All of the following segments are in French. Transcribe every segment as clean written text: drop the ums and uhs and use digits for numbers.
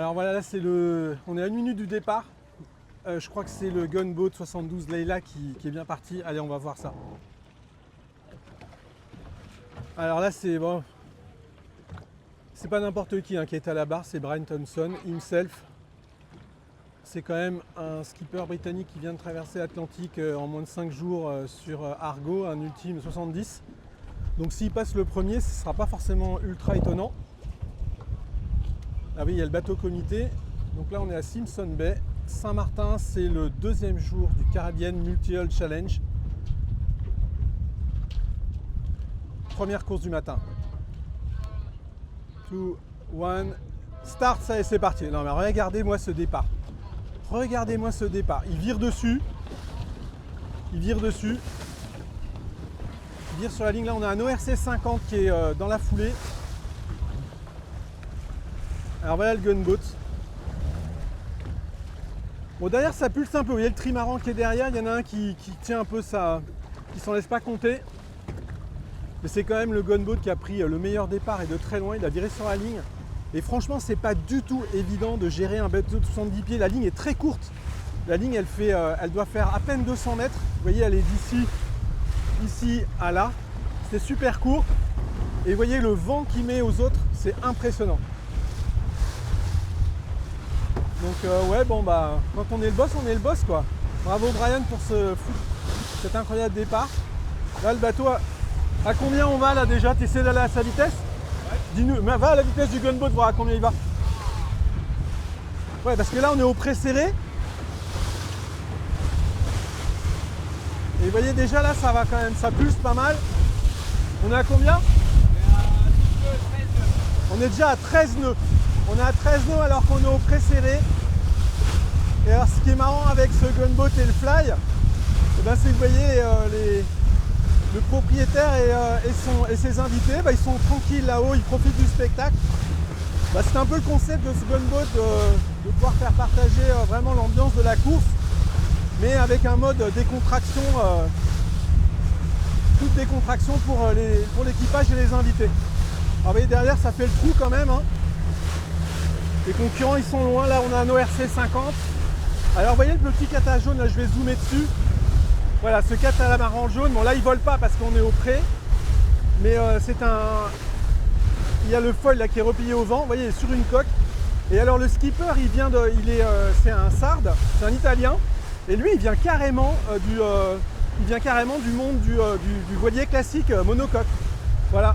Alors voilà, là on est à 1 minute du départ. Je crois que c'est le Gunboat 72 Leila qui est bien parti. Allez, on va voir ça. Alors là, c'est bon. C'est pas n'importe qui qui est à la barre, c'est Brian Thompson himself. C'est quand même un skipper britannique qui vient de traverser l'Atlantique en moins de 5 jours sur Argo, un ultime 70. Donc s'il passe le premier, ce ne sera pas forcément ultra étonnant. Ah oui, il y a le bateau comité. Donc là, on est à Simpson Bay. Saint-Martin, c'est le deuxième jour du Caribbean Multi-Hull Challenge. Première course du matin. 2, 1, start, ça y est, c'est parti. Non mais regardez-moi ce départ. Regardez-moi ce départ. Il vire dessus. Il vire dessus. Il vire sur la ligne. Là, on a un ORC 50 qui est dans la foulée. Alors voilà le gunboat. Bon, derrière ça pulse un peu. Vous voyez le trimaran qui est derrière. Il y en a un qui tient un peu ça, qui s'en laisse pas compter. Mais c'est quand même le gunboat qui a pris le meilleur départ et de très loin. Il a viré sur la ligne. Et franchement, c'est pas du tout évident de gérer un bateau de 70 pieds. La ligne est très courte. La ligne, elle doit faire à peine 200 mètres. Vous voyez, elle est d'ici, ici à là. C'est super court. Et vous voyez le vent qu'il met aux autres, c'est impressionnant. Donc ouais, bon bah, quand on est le boss quoi. Bravo Brian pour cet incroyable départ. Là, le bateau, à combien on va là déjà? Tu essaies d'aller à sa vitesse? Ouais. Dis-nous, va à la vitesse du gunboat, voir à combien il va. Ouais, parce que là, on est au pré-serré. Et vous voyez déjà là, ça va quand même, ça pulse pas mal. On est à combien? On est déjà à 13 nœuds. On est à 13 nœuds alors qu'on est au pré-serré. Et alors ce qui est marrant avec ce gunboat et le fly, c'est que vous voyez le propriétaire et ses invités, ils sont tranquilles là-haut, ils profitent du spectacle. C'est un peu le concept de ce gunboat de pouvoir faire partager vraiment l'ambiance de la course, mais avec un mode décontraction, toute décontraction pour l'équipage et les invités. Alors vous voyez derrière, ça fait le trou quand même. Les concurrents ils sont loin, là on a un ORC 50. Alors vous voyez le petit cata jaune, là je vais zoomer dessus. Voilà, ce catamaran jaune, bon là il vole pas parce qu'on est au pré. Mais il y a le foil là qui est replié au vent, vous voyez, sur une coque. Et alors le skipper, c'est un sarde, c'est un italien. Et lui il vient carrément du monde du voilier classique monocoque. Voilà.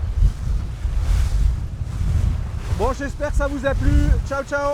Bon, j'espère que ça vous a plu. Ciao, ciao!